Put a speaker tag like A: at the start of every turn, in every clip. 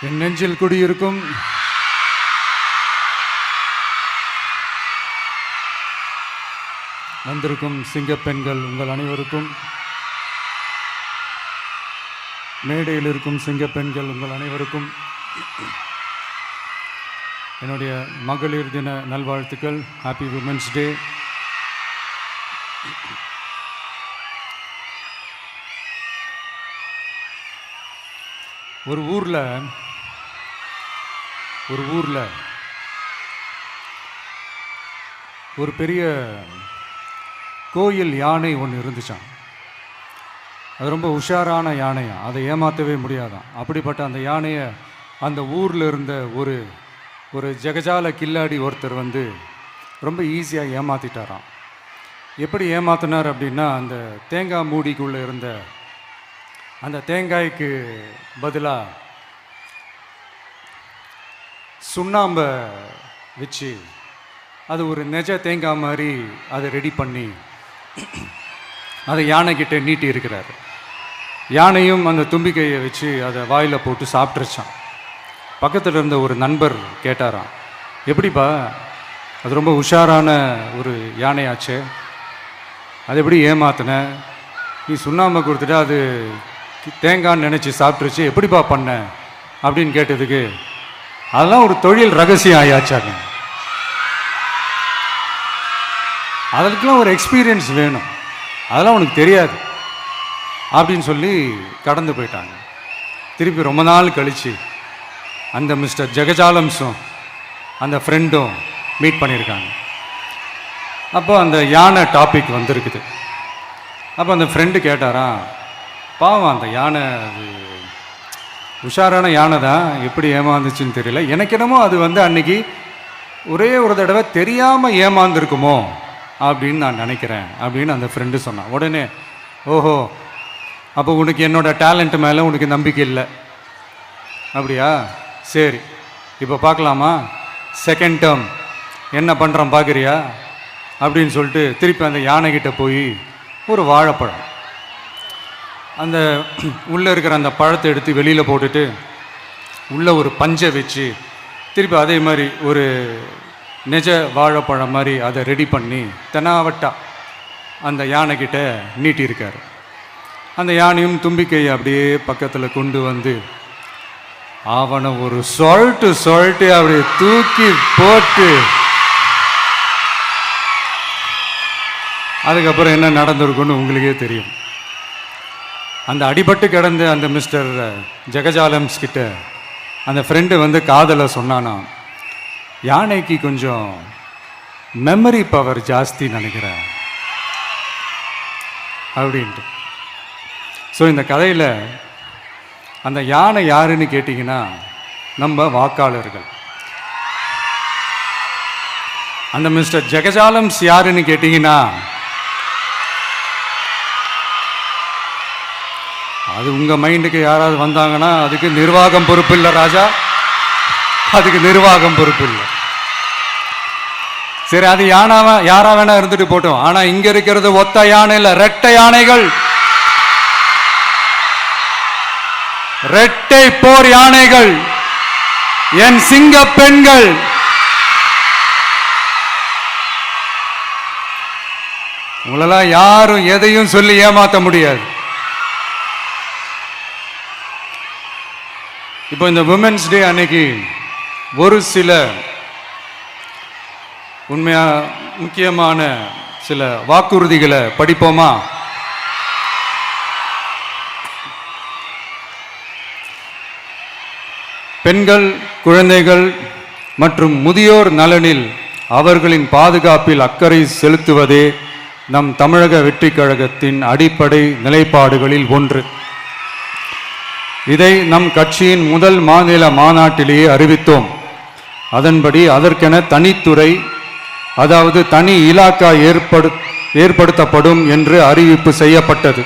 A: என் நெஞ்சில் குடியிருக்கும் வந்திருக்கும் சிங்கப்பெண்கள் உங்கள் அனைவருக்கும், மேடையில் இருக்கும் சிங்கப்பெண்கள் உங்கள் அனைவருக்கும் என்னுடைய மகளிர் தின நல்வாழ்த்துக்கள். Happy women's day. ஒரு ஊரில் ஒரு பெரிய கோயில் யானை ஒன்று இருந்துச்சான். அது ரொம்ப உஷாரான யானையா, அதை ஏமாற்றவே முடியாதான். அப்படிப்பட்ட அந்த யானையை அந்த ஊரில் இருந்த ஒரு ஜெகஜால கில்லாடி ஒருத்தர் வந்து ரொம்ப ஈஸியாக ஏமாற்றிட்டாராம். எப்படி ஏமாத்தினார் அப்படின்னா, அந்த தேங்காய் மூடிக்குள்ளே இருந்த அந்த தேங்காய்க்கு பதிலாக சுண்ணாம்பை வச்சு அது ஒரு நெஜ தேங்காய் மாதிரி அதை ரெடி பண்ணி அதை யானைக்கிட்ட நீட்டி இருக்கிறாரு. யானையும் அந்த தும்பிக்கையை வச்சு அதை வாயில் போட்டு சாப்பிட்ருச்சான். பக்கத்தில் இருந்த ஒரு நண்பர் கேட்டாராம், எப்படிப்பா, அது ரொம்ப உஷாரான ஒரு யானையாச்சே, அது எப்படி ஏமாத்தின? நீ சுண்ணாம்பை கொடுத்துட்டா அது தேங்காய்ன்னு நினச்சி சாப்பிட்ருச்சு, எப்படிப்பா பண்ண அப்படின்னு கேட்டதுக்கு, அதெல்லாம் ஒரு தொழில் ரகசியம் ஆயாச்சாங்க, அதுக்கெல்லாம் ஒரு எக்ஸ்பீரியன்ஸ் வேணும், அதெல்லாம் உனக்கு தெரியாது அப்படின்னு சொல்லி கடந்து போயிட்டாங்க. திருப்பி ரொம்ப நாள் கழித்து அந்த மிஸ்டர் ஜெகஜாலம்ஸும் அந்த ஃப்ரெண்டும் மீட் பண்ணியிருக்காங்க. அப்போ அந்த யானை டாபிக் வந்திருக்குது. அப்போ அந்த ஃப்ரெண்டு கேட்டாராம், பாவம் அந்த யானை அது உஷாரான யானை தான், எப்படி ஏமாந்துச்சுன்னு தெரியல, எனக்கு என்னமோ அது வந்து அன்னைக்கு ஒரே ஒரு தடவை தெரியாமல் ஏமாந்துருக்குமோ அப்படின்னு நான் நினைக்கிறேன் அப்படின்னு அந்த ஃப்ரெண்டு சொன்னான். உடனே, ஓஹோ, அப்போ உனக்கு என்னோட டேலண்ட் மேலே உனக்கு நம்பிக்கை இல்லை அப்படியா, சரி இப்போ பார்க்கலாமா, செகண்ட் டேர்ம் என்ன பண்ணுறான் பார்க்குறியா அப்படின்னு சொல்லிட்டு திருப்பி அந்த யானைக்கிட்ட போய் ஒரு வாழைப்பழம், அந்த உள்ளே இருக்கிற அந்த பழத்தை எடுத்து வெளியில் போட்டுட்டு உள்ளே ஒரு பஞ்சை வச்சு திருப்பி அதே மாதிரி ஒரு நெஜ வாழைப்பழம் மாதிரி அதை ரெடி பண்ணி தெனாவட்டா அந்த யானைக்கிட்ட நீட்டியிருக்காரு. அந்த யானையும் தும்பிக்கையை அப்படியே பக்கத்தில் கொண்டு வந்து அவனை ஒரு சொல்லிட்டு அப்படியே தூக்கி போட்டு, அதுக்கப்புறம் என்ன நடந்திருக்குன்னு உங்களுக்கே தெரியும். அந்த அடிபட்டு கிடந்த அந்த மிஸ்டர் ஜெகஜாலம்ஸ் கிட்ட அந்த ஃப்ரெண்டு வந்து காதலை சொன்னானா, யானைக்கு கொஞ்சம் மெமரி பவர் ஜாஸ்தி நினைக்கிறேன் அப்படின்ட்டு. ஸோ இந்த கதையில் அந்த யானை யாருன்னு கேட்டிங்கன்னா, நம்ம வாக்காளர்கள். அந்த மிஸ்டர் ஜெகஜாலம்ஸ் யாருன்னு கேட்டிங்கன்னா, அது உங்கள் மைண்டுக்கு யாராவது வந்தாங்கன்னா அதுக்கு நிர்வாகம் பொறுப்பு இல்லை ராஜா, அதுக்கு நிர்வாகம் பொறுப்பு இல்லை. சரி, அது யாரா வேணா இருந்துட்டு போட்டோம். ஆனால் இங்கே இருக்கிறது ஒத்த யானை இல்லை, ரெட்டை யானைகள், ரெட்டை போர் யானைகள், என் சிங்க பெண்கள். உங்களெல்லாம் யாரும் எதையும் சொல்லி ஏமாற்ற முடியாது. இப்போ இந்த விமென்ஸ் டே அன்னைக்கு ஒரு சில உண்மையா முக்கியமான சில வாக்குறுதிகளை படிப்போமா? பெண்கள், குழந்தைகள் மற்றும் முதியோர் நலனில் அவர்களின் பாதுகாப்பில் அக்கறை செலுத்துவதே நம் தமிழக வெற்றி கழகத்தின் அடிப்படை நிலைப்பாடுகளில் ஒன்று. இதை நம் கட்சியின் முதல் மாநில மாநாட்டிலேயே அறிவித்தோம். அதன்படி அதற்கென தனித்துறை, அதாவது தனி இலாக்கா ஏற்படுத்தப்படும் என்று அறிவிப்பு செய்யப்பட்டது.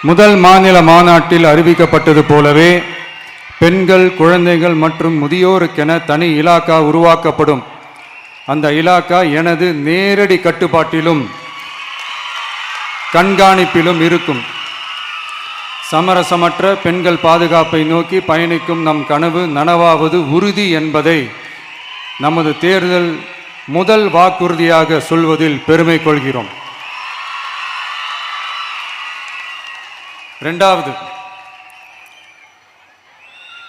A: முதல் மாநில மாநாட்டில் அறிவிக்கப்பட்டது போலவே பெண்கள், குழந்தைகள் மற்றும் முதியோருக்கென தனி இலாக்கா உருவாக்கப்படும். அந்த இலாக்கா எனது நேரடி கட்டுப்பாட்டிலும் கண்காணிப்பிலும் இருக்கும். சமரசமற்ற பெண்கள் பாதுகாப்பை நோக்கி பயணிக்கும் நம் கனவு நனவாவது உறுதி என்பதை நமது தேர்தல் முதல் வாக்குறுதியாக சொல்வதில் பெருமை கொள்கிறோம். இரண்டாவது,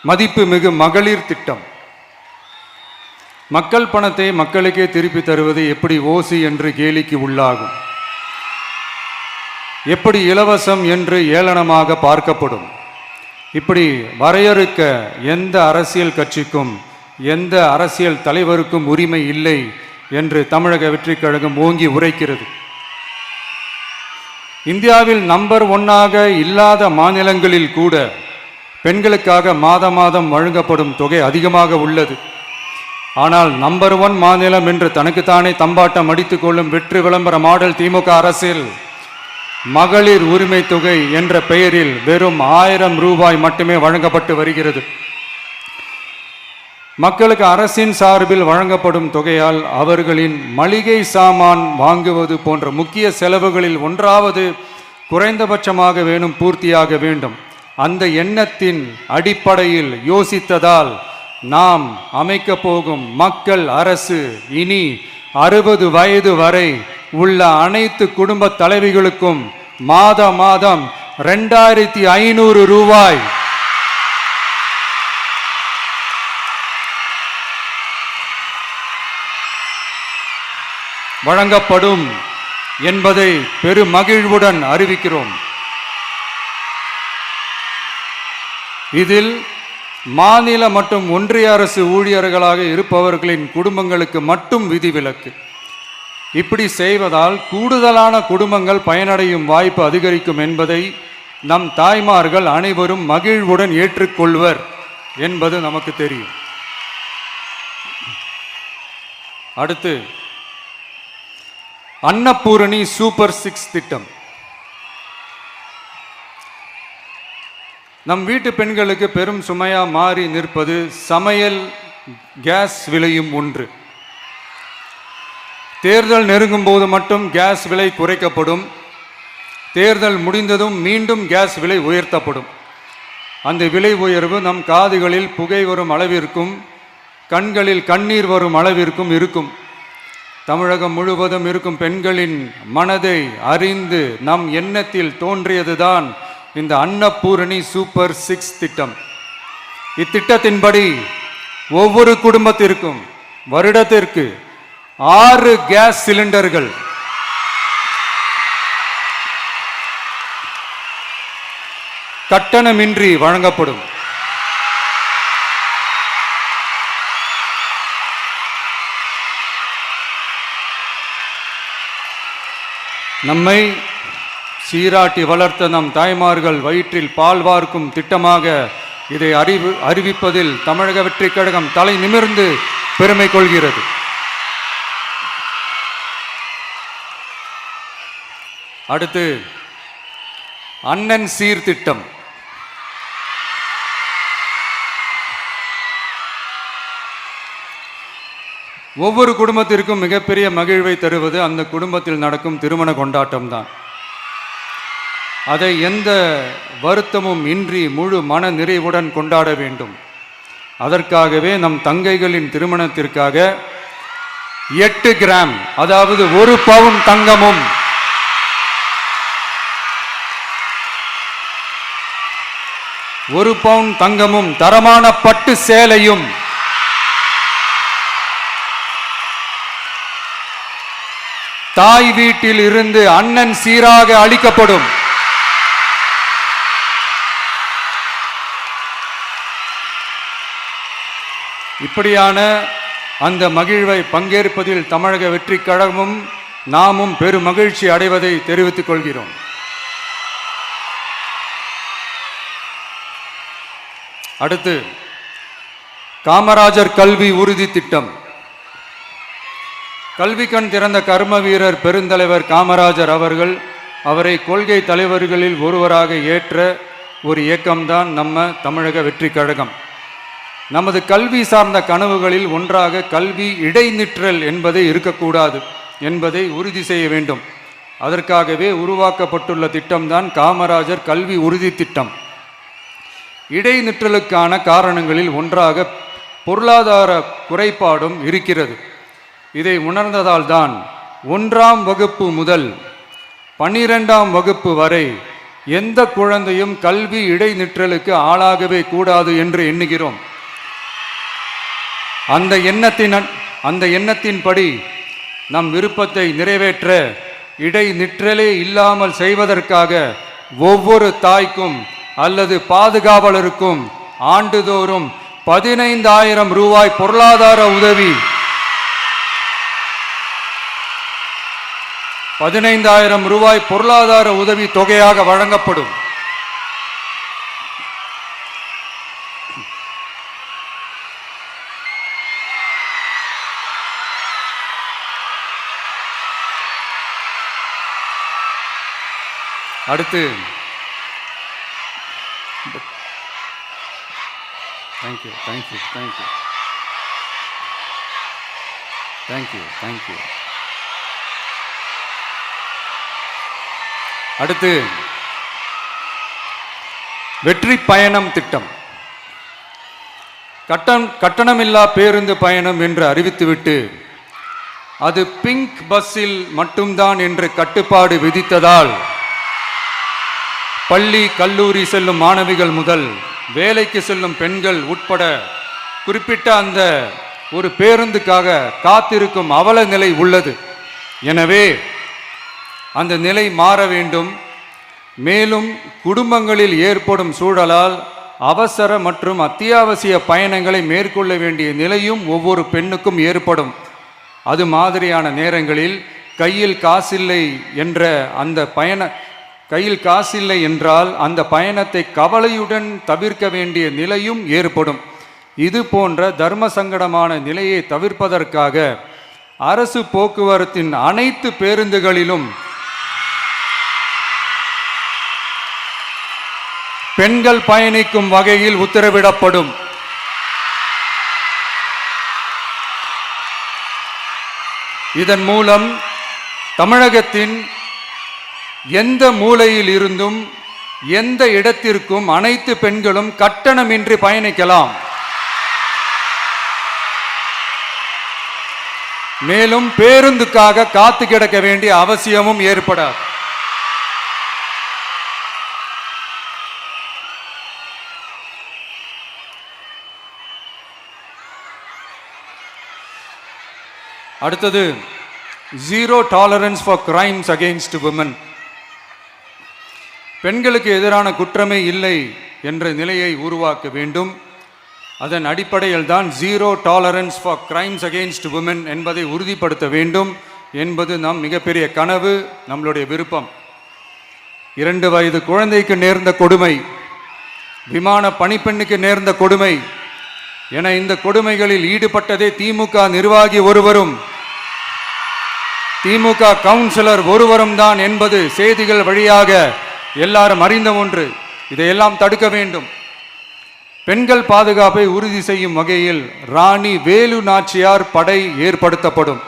A: மதிப்புமிகு மகளிர் திட்டம். மக்கள் பணத்தை மக்களுக்கே திருப்பி தருவது எப்படி ஓசி என்று கேலிக்கு உள்ளாகும், எப்படி இலவசம் என்று ஏளனமாக பார்க்கப்படும். இப்படி வரையறுக்க எந்த அரசியல் கட்சிக்கும் எந்த அரசியல் தலைவருக்கும் உரிமை இல்லை என்று தமிழக வெற்றிக் கழகம் ஓங்கி உரைக்கிறது. இந்தியாவில் நம்பர் 1 இல்லாத மாநிலங்களில் கூட பெண்களுக்காக மாதம் வழங்கப்படும் தொகை அதிகமாக உள்ளது. ஆனால் நம்பர் 1 மாநிலம் என்று தனக்குத்தானே தம்பாட்டம் அடித்துக் கொள்ளும் வெற்றி விளம்பர மாடல் திமுக அரசில் மகளிர் உரிமை தொகை என்ற பெயரில் வெறும் 1000 ரூபாய் மட்டுமே வழங்கப்பட்டு வருகிறது. மக்களுக்கு அரசின் சார்பில் வழங்கப்படும் தொகையால் அவர்களின் மளிகை சாமான் வாங்குவது போன்ற முக்கிய செலவுகளில் ஒன்றாவது குறைந்தபட்சமாக பூர்த்தியாக வேண்டும். அந்த எண்ணத்தின் அடிப்படையில் யோசித்ததால் நாம் அமைக்க போகும் மக்கள் அரசு இனி 60 வயது வரை உள்ள அனைத்து குடும்ப தலைவிகளுக்கும் மாதம் 2500 ரூபாய் வழங்கப்படும் என்பதை பெருமகிழ்வுடன் அறிவிக்கிறோம். இதில் மாநில மற்றும் ஒன்றிய அரசு ஊழியர்களாக இருப்பவர்களின் குடும்பங்களுக்கு மட்டும் விதிவிலக்கு. இப்படி செய்வதால் கூடுதலான குடும்பங்கள் பயனடையும் வாய்ப்பு அதிகரிக்கும் என்பதை நம் தாய்மார்கள் அனைவரும் மகிழ்வுடன் ஏற்றுக்கொள்வர் என்பது நமக்கு தெரியும். அடுத்து, அன்னபூரணி சூப்பர் 6 திட்டம். நம் வீட்டு பெண்களுக்கு பெரும் சுமையா மாறி நிற்பது சமையல் கேஸ் விலையும் ஒன்று. தேர்தல் நெருங்கும் போது மட்டும் கேஸ் விலை குறைக்கப்படும், தேர்தல் முடிந்ததும் மீண்டும் கேஸ் விலை உயர்த்தப்படும். அந்த விலை உயர்வு நம் காதுகளில் புகை வரும் அளவிற்கும் கண்களில் கண்ணீர் வரும் அளவிற்கும் இருக்கும். தமிழகம் முழுவதும் இருக்கும் பெண்களின் மனதை அறிந்து நம் எண்ணத்தில் தோன்றியதுதான் இந்த அன்னபூரணி சூப்பர் 6 திட்டம். இத்திட்டத்தின்படி ஒவ்வொரு குடும்பத்திற்கும் வருடத்திற்கு 6 கேஸ் சிலிண்டர்கள் கட்டணமின்றி வழங்கப்படும். நம்மை சீராட்டி வளர்த்த நம் தாய்மார்கள் வயிற்றில் பால் வார்க்கும் திட்டமாக இதை அறிவிப்பதில் தமிழக வெற்றிக் கழகம் தலை நிமிர்ந்து பெருமை கொள்கிறது. அடுத்து, அண்ணன் சீர்திட்டம். ஒவ்வொரு குடும்பத்திற்கும் மிகப்பெரிய மகிழ்வை தருவது அந்த குடும்பத்தில் நடக்கும் திருமண கொண்டாட்டம் தான். அதை எந்த வருத்தமும் இன்றி முழு மன நிறைவுடன் கொண்டாட வேண்டும். அதற்காகவே நம் தங்கைகளின் திருமணத்திற்காக 8 கிராம், அதாவது 1 பவுன் தங்கமும் 1 பவுன் தங்கமும் தரமான பட்டு சேலையும் தாய் வீட்டில் இருந்து அண்ணன் சீராக அளிக்கப்படும். இப்படியான அந்த மகிழ்வை பங்கேற்பதில் தமிழக வெற்றிக் கழகமும் நாமும் பெரும் மகிழ்ச்சி அடைவதை தெரிவித்துக் கொள்கிறோம். அடுத்து, காமராஜர் கல்வி உறுதி திட்டம். கல்வி கண் திறந்த கர்ம வீரர் பெருந்தலைவர் காமராஜர் அவரை கொள்கை தலைவர்களில் ஒருவராக ஏற்ற ஒரு இயக்கம்தான் நம்ம தமிழக வெற்றிக் கழகம். நமது கல்வி சார்ந்த கனவுகளில் ஒன்றாக கல்வி இடைநிற்றல் என்பதை இருக்கக்கூடாது என்பதை உறுதி செய்ய வேண்டும். அதற்காகவே உருவாக்கப்பட்டுள்ள திட்டம்தான் காமராஜர் கல்வி உறுதி திட்டம். இடைநிற்றலுக்கான காரணங்களில் ஒன்றாக பொருளாதார குறைபாடும் இருக்கிறது. இதை உணர்ந்ததால் தான் 1ஆம் வகுப்பு முதல் 12ஆம் வகுப்பு வரை எந்த குழந்தையும் கல்வி இடைநிற்றலுக்கு ஆளாகவே கூடாது என்று எண்ணுகிறோம். அந்த எண்ணத்தின்படி நம் விருப்பத்தை நிறைவேற்ற இடைநிற்றலே இல்லாமல் செய்வதற்காக ஒவ்வொரு தாய்க்கும் அல்லது பாதுகாவலருக்கும் ஆண்டுதோறும் 15,000 ரூபாய் பொருளாதார உதவி 15,000 ரூபாய் பொருளாதார உதவி தொகையாக வழங்கப்படும். அடுத்து thank you thank you thank you thank you thank you அடுத்து வெற்றி பயணம் திட்டம். கட்டணமில்லா பேருந்து பயணம் என்று அறிவித்துவிட்டு அது பிங்க் பஸ்ஸில் மட்டும்தான் என்று கட்டுப்பாடு விதித்ததால் பள்ளி கல்லூரி செல்லும் மாணவிகள் முதல் வேலைக்கு செல்லும் பெண்கள் உட்பட குறிப்பிட்ட அந்த ஒரு பேருந்துக்காக காத்திருக்கும் அவல நிலை உள்ளது. எனவே அந்த நிலை மாற வேண்டும். மேலும் குடும்பங்களில் ஏற்படும் சூழலால் அவசர மற்றும் அத்தியாவசிய பயணங்களை மேற்கொள்ள வேண்டிய நிலையும் ஒவ்வொரு பெண்ணுக்கும் ஏற்படும். அது மாதிரியான நேரங்களில் கையில் காசில்லை என்றால் அந்த பயணத்தை கவலையுடன் தவிர்க்க வேண்டிய நிலையும் ஏற்படும். இது போன்ற தர்ம சங்கடமான நிலையை தவிர்ப்பதற்காக அரசு போக்குவரத்தின் அனைத்து பேருந்துகளிலும் பெண்கள் பயணிக்கும் வகையில் உத்தரவிடப்படும். இதன் மூலம் தமிழகத்தின் எந்த மூலையில் இருந்தும் எந்த இடத்திற்கும் அனைத்து பெண்களும் கட்டணமின்றி பயணிக்கலாம். மேலும் பேருந்துக்காக காத்து கிடக்க வேண்டிய அவசியமும் ஏற்படாது. அடுத்தது zero tolerance for crimes against women. பெண்களுக்கு எதிரான குற்றமே இல்லை என்ற நிலையை உருவாக்க வேண்டும். அதன் அடிப்படையில் தான் zero tolerance for crimes against women என்பதை உறுதிப்படுத்த வேண்டும் என்பது நம் மிகப்பெரிய கனவு, நம்மளுடைய விருப்பம். 2 வயது குழந்தைக்கு நேர்ந்த கொடுமை, விமான பணிப்பெண்ணுக்கு நேர்ந்த கொடுமை என இந்த கொடுமைகளில் ஈடுபட்டதே திமுக நிர்வாகி ஒருவரும் திமுக கவுன்சிலர் ஒருவரும் தான் என்பது செய்திகள் வழியாக எல்லாரும் அறிந்த ஒன்று. இதையெல்லாம் தடுக்க வேண்டும். பெண்கள் பாதுகாப்பை உறுதி செய்யும் வகையில் ராணி வேலு நாச்சியார் படை ஏற்படுத்தப்படும்.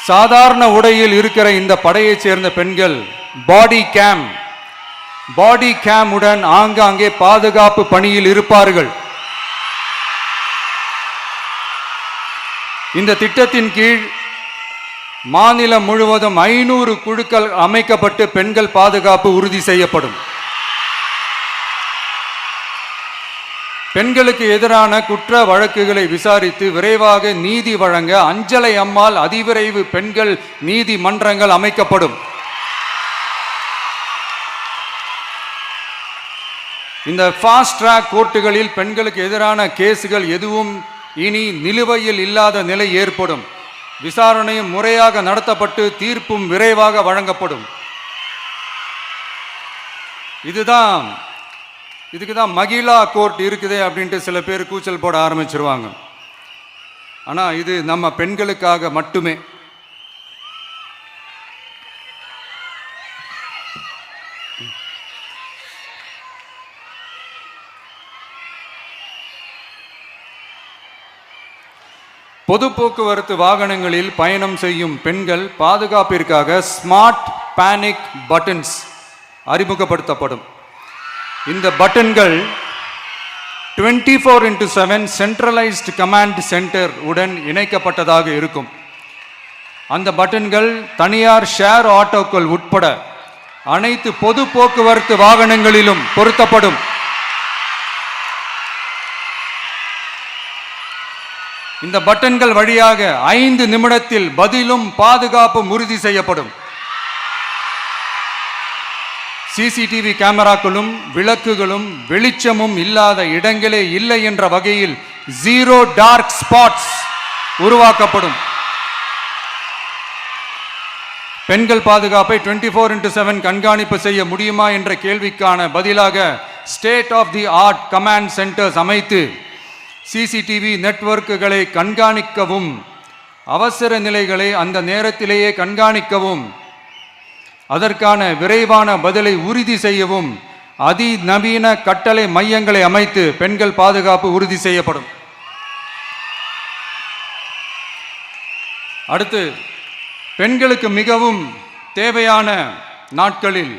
A: சாதாரண உடையில் இருக்கிற இந்த படையைச் சேர்ந்த பெண்கள் பாடி கேம் உடன் ஆங்காங்கே பாதுகாப்பு பணியில் இருப்பார்கள். இந்த திட்டத்தின் கீழ் மாநிலம் முழுவதும் 500 குழுக்கள் அமைக்கப்பட்டு பெண்கள் பாதுகாப்பு உறுதி செய்யப்படும். பெண்களுக்கு எதிரான குற்ற வழக்குகளை விசாரித்து விரைவாக நீதி வழங்க அஞ்சலை அம்மாள் அதிவிரைவு பெண்கள் நீதிமன்றங்கள் அமைக்கப்படும். இந்த ஃபாஸ்ட் ட்ராக் கோர்ட்டுகளில் பெண்களுக்கு எதிரான கேஸுகள் எதுவும் இனி நிலுவையில் இல்லாத நிலை ஏற்படும். விசாரணையும் முறையாக நடத்தப்பட்டு தீர்ப்பும் விரைவாக வழங்கப்படும். இதுக்கு தான் மகிழா கோர்ட் இருக்குதே அப்படின்ட்டு சில பேர் கூச்சல் போட ஆரம்பிச்சிருவாங்க. ஆனால் இது நம்ம பெண்களுக்காக மட்டுமே. பொது போக்குவரத்து வாகனங்களில் பயணம் செய்யும் பெண்கள் பாதுகாப்பிற்காக ஸ்மார்ட் பேனிக் பட்டன்ஸ் அறிமுகப்படுத்தப்படும். இந்த பட்டன்கள் 24/7 சென்ட்ரலைஸ்டு கமாண்ட் சென்டர் உடன் இணைக்கப்பட்டதாக இருக்கும். அந்த பட்டன்கள் தனியார் ஷேர் ஆட்டோக்கள் உட்பட அனைத்து பொது போக்குவரத்து வாகனங்களிலும் பொருத்தப்படும். இந்த பட்டன்கள் வழியாக 5 நிமிடத்தில் பதிலும் பாதுகாப்பும் உறுதி செய்யப்படும். சிசிடிவி கேமராக்களும் விளக்குகளும் வெளிச்சமும் இல்லாத இடங்களே இல்லை என்ற வகையில் 0 டார்க் ஸ்பாட்ஸ் உருவாக்கப்படும். பெண்கள் பாதுகாப்பை 24/7 கண்காணிப்பு செய்ய முடியுமா என்ற கேள்விக்கான பதிலாக state of the art command centres அமைத்து சிசிடிவி நெட்வொர்க்குகளை கண்காணிக்கவும் அவசர நிலைகளை அந்த நேரத்திலேயே கண்காணிக்கவும் அதற்கான விரைவான பதிலை உறுதி செய்யவும் அதிநவீன கட்டளை மையங்களை அமைத்து பெண்கள் பாதுகாப்பு உறுதி செய்யப்படும். அடுத்து, பெண்களுக்கு மிகவும் தேவையான நாட்களில்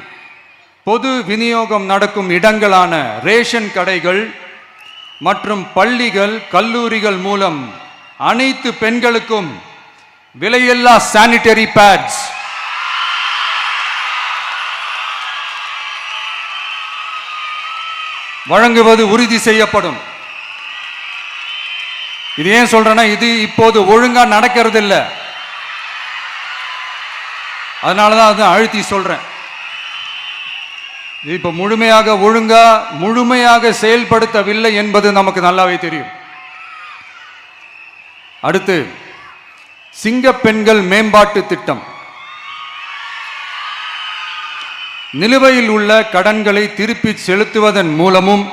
A: பொது விநியோகம் நடக்கும் இடங்களான ரேஷன் கடைகள் மற்றும் பள்ளிகள் கல்லூரிகள் மூலம் அனைத்து பெண்களுக்கும் விலையில்லா சானிட்டரி பேட்ஸ் வழங்குவது உறுதி செய்யப்படும். இது ஏன் சொல்றேன்னா, இது இப்போது ஒழுங்கா நடக்கிறது இல்லை, அதனாலதான் அதை அழுத்தி சொல்றேன். இது இப்ப முழுமையாக செயல்படுத்தவில்லை என்பது நமக்கு நல்லாவே தெரியும். அடுத்து, சிங்க பெண்கள் மேம்பாட்டு திட்டம். நிலுவையில் உள்ள கடன்களை திருப்பி செலுத்துவதன் மூலமும்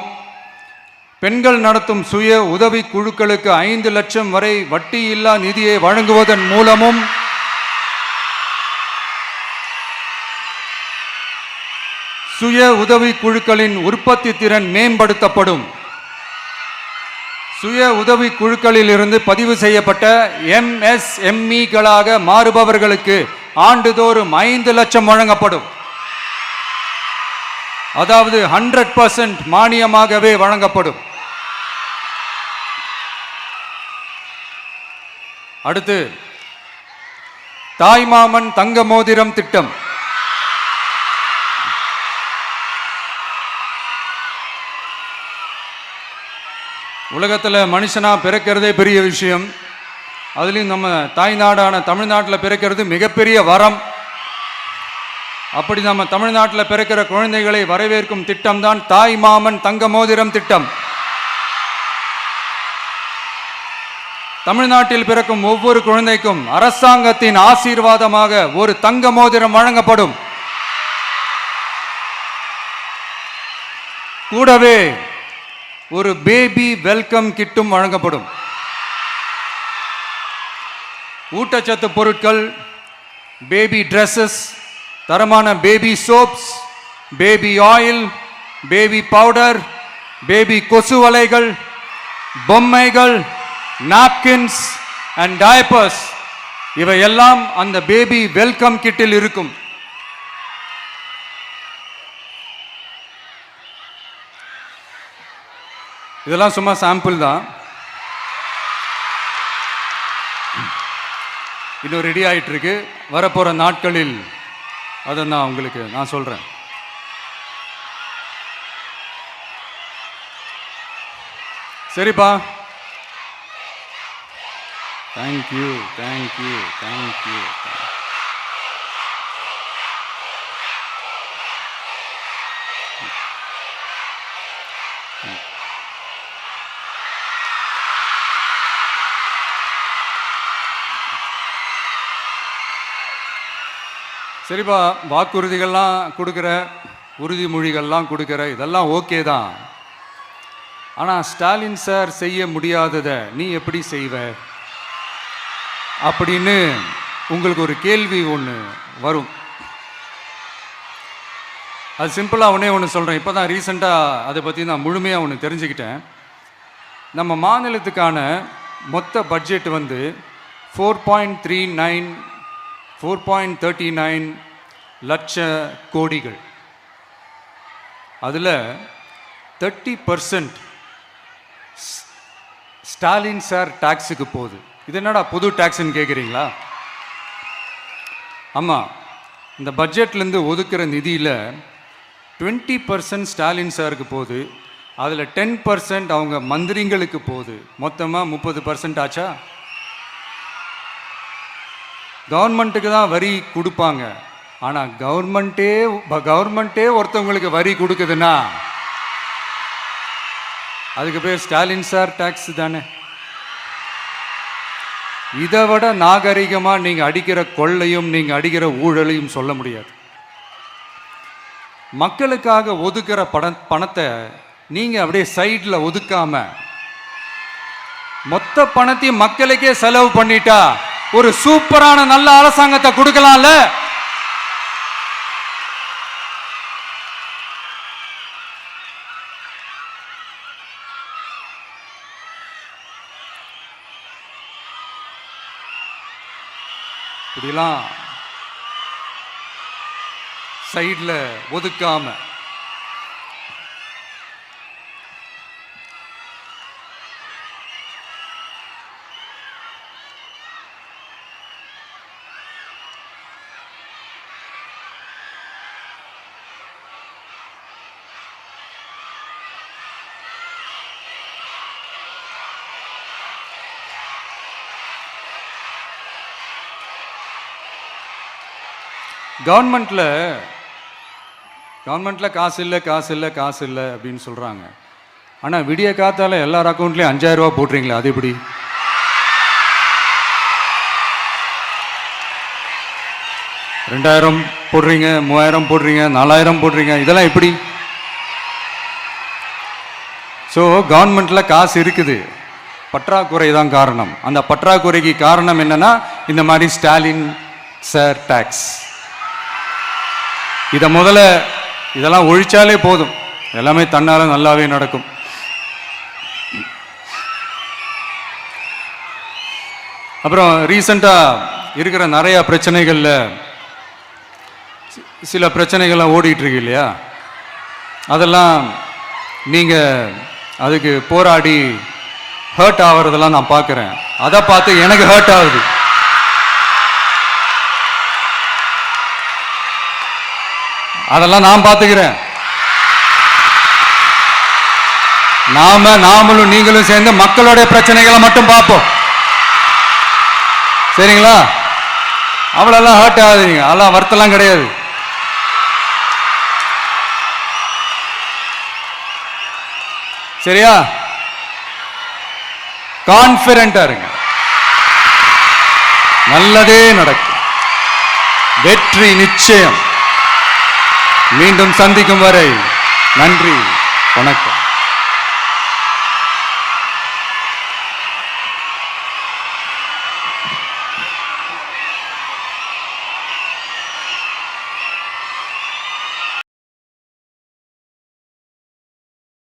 A: பெண்கள் நடத்தும் சுய உதவி குழுக்களுக்கு 5 லட்சம் வரை வட்டியில்லா நிதியை வழங்குவதன் மூலமும் சுய உதவி குழுக்களின் உற்பத்தி திறன் மேம்படுத்தப்படும். சுய உதவி குழுக்களில் இருந்து பதிவு செய்யப்பட்ட MSMEகளாக மாறுபவர்களுக்கு ஆண்டுதோறும் 5 லட்சம் வழங்கப்படும். அதாவது 100% மானியமாகவே வழங்கப்படும். அடுத்து, தாய்மாமன் தங்க மோதிரம் திட்டம். உலகத்தில் மனுஷனா பிறக்கிறதே பெரிய விஷயம். அதுலேயும் நம்ம தாய்நாடான தமிழ்நாட்டில் பிறக்கிறது மிகப்பெரிய வரம். அப்படி நம்ம தமிழ்நாட்டில் பிறக்கிற குழந்தைகளை வரவேற்கும் திட்டம் தான் தாய் மாமன் தங்க மோதிரம் திட்டம். தமிழ்நாட்டில் பிறக்கும் ஒவ்வொரு குழந்தைக்கும் அரசாங்கத்தின் ஆசீர்வாதமாக ஒரு தங்க மோதிரம் வழங்கப்படும். கூடவே ஒரு பேபி வெல்கம் கிட்டும் வழங்கப்படும். ஊட்டச்சத்து பொருட்கள், பேபி ட்ரெஸ்ஸஸ், தரமான baby soaps, baby oil, baby powder, baby கொசு வலைகள், பொம்மைகள், நாப்கின்ஸ் அண்ட் டயப்பர்ஸ் இவையெல்லாம் அந்த பேபி வெல்கம் கிட்டில் இருக்கும். இதெல்லாம் சும்மா சாம்பிள் தான். இன்னும் ரெடி ஆயிட்டு இருக்கு. வரப்போற நாட்களில் அதை நான் சொல்றேன். சரிப்பா, தேங்க்யூ. சரிப்பா, வாக்குறுதிகள்லாம் கொடுக்குற, உறுதிமொழிகள்லாம் கொடுக்குற, இதெல்லாம் ஓகே தான். ஆனால் ஸ்டாலின் சார் செய்ய முடியாததை நீ எப்படி செய்வ அப்படின்னு உங்களுக்கு ஒரு கேள்வி ஒன்று வரும். அது சிம்பிளாக ஒன்று சொல்கிறேன். இப்போ தான் ரீசெண்டாக அதை பற்றி நான் முழுமையாக ஒன்று தெரிஞ்சுக்கிட்டேன். நம்ம மாநிலத்துக்கான மொத்த பட்ஜெட் வந்து 4.39 லட்ச கோடிகள். அதில் 30% ஸ்டாலின் சார் டாக்ஸுக்கு போகுது. இது என்னடா புது டாக்ஸ்ன்னு கேட்குறீங்களா? ஆமாம், இந்த பட்ஜெட்லேருந்து ஒதுக்குற நிதியில் 20% ஸ்டாலின் சாருக்கு போகுது. அதில் 10% அவங்க மந்திரிங்களுக்கு போகுது. மொத்தமாக 30% ஆச்சா? கவர்மெண்ட்டுக்கு தான் வரி கொடுப்பாங்க. ஆனால் கவர்மெண்ட்டே ஒருத்தவங்களுக்கு வரி கொடுக்குதுன்னா அதுக்கு பேர் ஸ்டாலின் சார் டாக்ஸ் தானே. இதை விட நாகரிகமாக நீங்கள் அடிக்கிற கொள்ளையும் நீங்கள் அடிக்கிற ஊழலையும் சொல்ல முடியாது. மக்களுக்காக ஒதுக்குற பணத்தை நீங்கள் அப்படியே சைடில் ஒதுக்காம மொத்த பணத்தையும் மக்களுக்கே செலவு பண்ணிட்டா ஒரு சூப்பரான நல்ல அரசாங்கத்தை கொடுக்கலாம்ல. இப்படிலாம் சைடில் ஒதுக்காம கவர்மெண்ட்ல காசு இல்லை அப்படின்னு சொல்றாங்க. ஆனால் விடிய காத்தால எல்லார் அக்கௌண்ட்லேயும் 5000 ரூபா போட்டுறீங்களா? அது எப்படி? $2000 போடுறீங்க, 3000 போடுறீங்க, 4000 போடுறீங்க, இதெல்லாம் எப்படி? ஸோ கவர்மெண்ட்ல காசு இருக்குது, பற்றாக்குறை தான் காரணம். அந்த பற்றாக்குறைக்கு காரணம் என்னன்னா இந்த மாதிரி ஸ்டாலின் சார் டாக்ஸ். இதெல்லாம் ஒழிச்சாலே போதும், எல்லாமே தன்னால நல்லாவே நடக்கும். அப்புறம் ரீசண்டா இருக்கிற நிறைய பிரச்சனைகள்ல சில பிரச்சனைகள்லாம் ஓடிட்டு இருக்கு இல்லையா? அதெல்லாம் நீங்க அதுக்கு போராடி ஹர்ட் ஆகிறதெல்லாம் நான் பார்க்குறேன். அதை பார்த்து எனக்கு ஹர்ட் ஆகுது. அதெல்லாம் நான் பார்த்துக்கிறேன். நாமளும் நீங்களும் சேர்ந்து மக்களுடைய பிரச்சனைகளை மட்டும் பார்ப்போம், சரிங்களா? அவ்வளோலாம் ஹர்ட் ஆகுதுங்க, அதெல்லாம் வருத்தலாம் கிடையாது. சரியா? கான்ஃபிடென்ட்டா இருங்க, நல்லதே நடக்கும், வெற்றி நிச்சயம். மீண்டும் சந்திக்கும் வரை நன்றி, வணக்கம்.